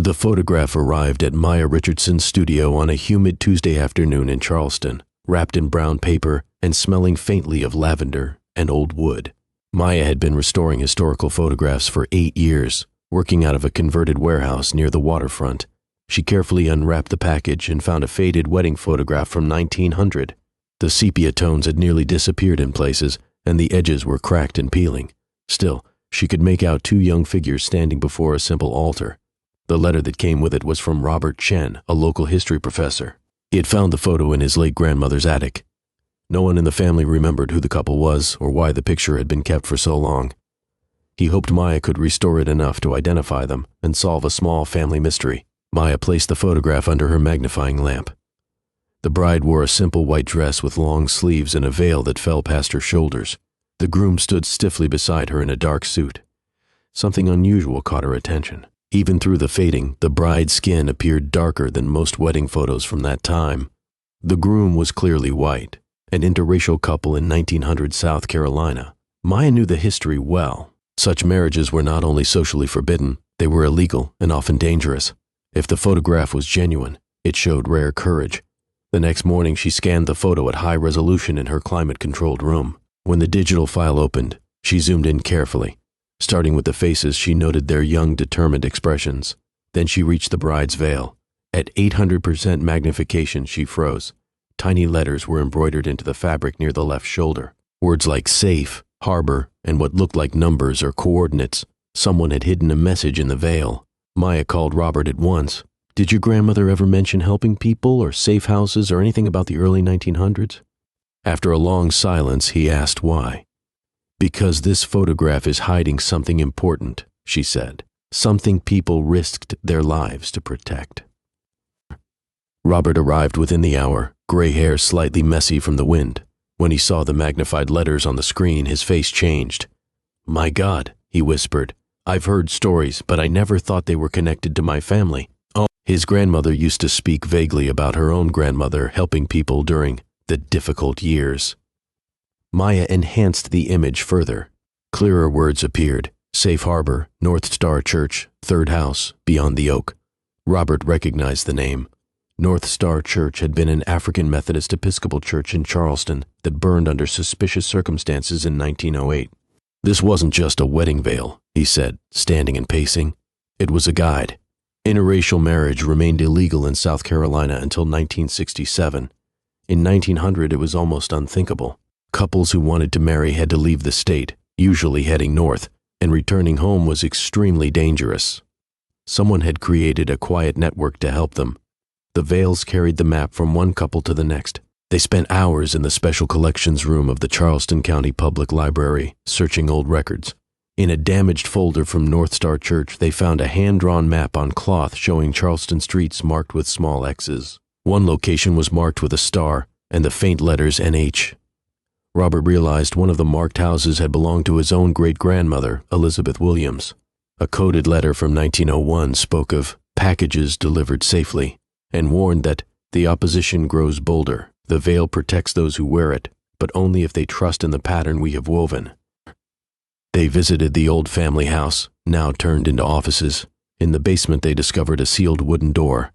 The photograph arrived at Maya Richardson's studio on a humid Tuesday afternoon in Charleston, wrapped in brown paper and smelling faintly of lavender and old wood. Maya had been restoring historical photographs for 8 years, working out of a converted warehouse near the waterfront. She carefully unwrapped the package and found a faded wedding photograph from 1900. The sepia tones had nearly disappeared in places, and the edges were cracked and peeling. Still, she could make out 2 young figures standing before a simple altar. The letter that came with it was from Robert Chen, a local history professor. He had found the photo in his late grandmother's attic. No one in the family remembered who the couple was or why the picture had been kept for so long. He hoped Maya could restore it enough to identify them and solve a small family mystery. Maya placed the photograph under her magnifying lamp. The bride wore a simple white dress with long sleeves and a veil that fell past her shoulders. The groom stood stiffly beside her in a dark suit. Something unusual caught her attention. Even through the fading, the bride's skin appeared darker than most wedding photos from that time. The groom was clearly white, an interracial couple in 1900 South Carolina. Maya knew the history well. Such marriages were not only socially forbidden, they were illegal and often dangerous. If the photograph was genuine, it showed rare courage. The next morning, she scanned the photo at high resolution in her climate-controlled room. When the digital file opened, she zoomed in carefully. Starting with the faces, she noted their young, determined expressions. Then she reached the bride's veil. At 800% magnification, she froze. Tiny letters were embroidered into the fabric near the left shoulder. Words like safe, harbor, and what looked like numbers or coordinates. Someone had hidden a message in the veil. Maya called Robert at once. "Did your grandmother ever mention helping people or safe houses or anything about the early 1900s? After a long silence, he asked why. "Because this photograph is hiding something important," she said. "Something people risked their lives to protect." Robert arrived within the hour, gray hair slightly messy from the wind. When he saw the magnified letters on the screen, his face changed. "My God," he whispered. "I've heard stories, but I never thought they were connected to my family." Oh, his grandmother used to speak vaguely about her own grandmother helping people during the difficult years. Maya enhanced the image further. Clearer words appeared. Safe Harbor, North Star Church, third house, beyond the oak. Robert recognized the name. North Star Church had been an African Methodist Episcopal church in Charleston that burned under suspicious circumstances in 1908. "This wasn't just a wedding veil," he said, standing and pacing. "It was a guide. Interracial marriage remained illegal in South Carolina until 1967. In 1900, it was almost unthinkable. Couples who wanted to marry had to leave the state, usually heading north, and returning home was extremely dangerous. Someone had created a quiet network to help them. The veils carried the map from one couple to the next. They spent hours in the special collections room of the Charleston County Public Library, searching old records. In a damaged folder from North Star Church, they found a hand-drawn map on cloth showing Charleston streets marked with small X's. One location was marked with a star and the faint letters NH. Robert realized one of the marked houses had belonged to his own great-grandmother, Elizabeth Williams. A coded letter from 1901 spoke of packages delivered safely and warned that the opposition grows bolder. The veil protects those who wear it, but only if they trust in the pattern we have woven. They visited the old family house, now turned into offices. In the basement, they discovered a sealed wooden door.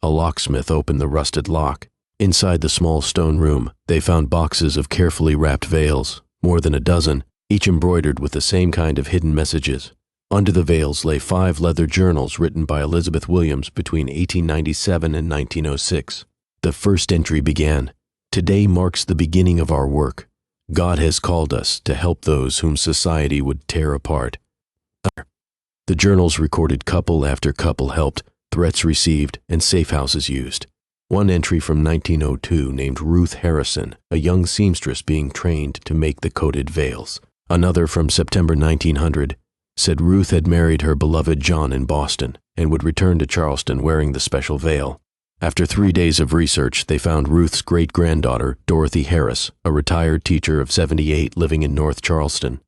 A locksmith opened the rusted lock. Inside the small stone room, they found boxes of carefully wrapped veils, more than a dozen, each embroidered with the same kind of hidden messages. Under the veils lay 5 leather journals written by Elizabeth Williams between 1897 and 1906. The first entry began, "Today marks the beginning of our work. God has called us to help those whom society would tear apart." The journals recorded couple after couple helped, threats received, and safe houses used. One entry from 1902 named Ruth Harrison, a young seamstress being trained to make the coated veils. Another from September 1900 said Ruth had married her beloved John in Boston and would return to Charleston wearing the special veil. After 3 days of research, they found Ruth's great-granddaughter, Dorothy Harris, a retired teacher of 78 living in North Charleston.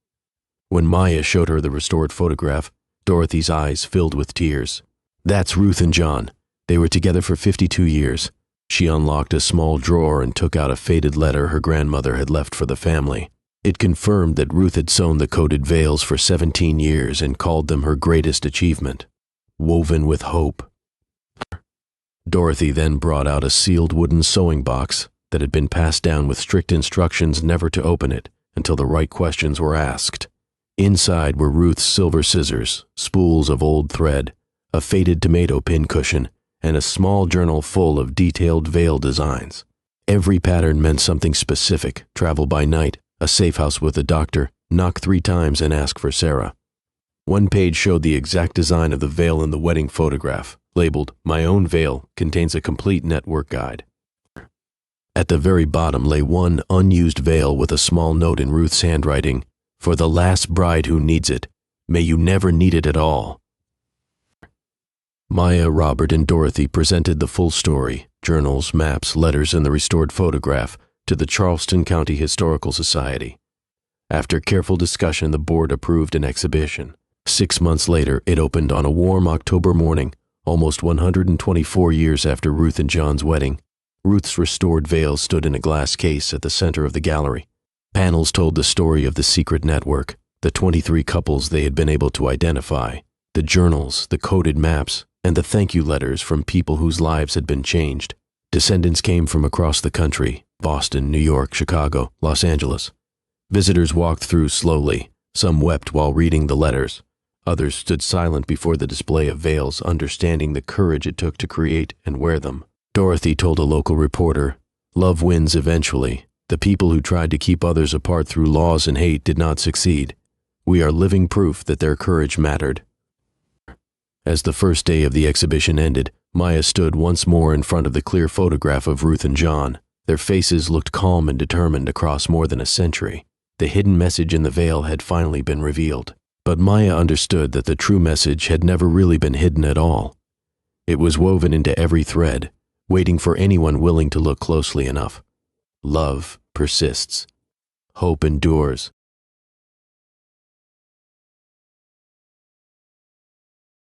When Maya showed her the restored photograph, Dorothy's eyes filled with tears. "That's Ruth and John. They were together for 52 years. She unlocked a small drawer and took out a faded letter her grandmother had left for the family. It confirmed that Ruth had sewn the coated veils for 17 years and called them her greatest achievement. woven with hope. Dorothy then brought out a sealed wooden sewing box that had been passed down with strict instructions never to open it until the right questions were asked. Inside were Ruth's silver scissors, spools of old thread, a faded tomato pin cushion, and a small journal full of detailed veil designs. Every pattern meant something specific: travel by night, a safe house with a doctor, knock 3 times and ask for Sarah. One page showed the exact design of the veil in the wedding photograph, labeled "My Own Veil Contains a Complete Network Guide." At the very bottom lay one unused veil with a small note in Ruth's handwriting: "For the last bride who needs it, may you never need it at all." Maya, Robert, and Dorothy presented the full story, journals, maps, letters, and the restored photograph, to the Charleston County Historical Society. After careful discussion, the board approved an exhibition. 6 months later, it opened on a warm October morning, almost 124 years after Ruth and John's wedding. Ruth's restored veil stood in a glass case at the center of the gallery. Panels told the story of the secret network, the 23 couples they had been able to identify, the journals, the coded maps, and the thank you letters from people whose lives had been changed. Descendants came from across the country: Boston, New York, Chicago, Los Angeles. Visitors walked through slowly. Some wept while reading the letters. Others stood silent before the display of veils, understanding the courage it took to create and wear them. Dorothy told a local reporter, "Love wins eventually. The people who tried to keep others apart through laws and hate did not succeed. We are living proof that their courage mattered." As the first day of the exhibition ended, Maya stood once more in front of the clear photograph of Ruth and John. Their faces looked calm and determined across more than a century. The hidden message in the veil had finally been revealed. But Maya understood that the true message had never really been hidden at all. It was woven into every thread, waiting for anyone willing to look closely enough. Love persists. Hope endures.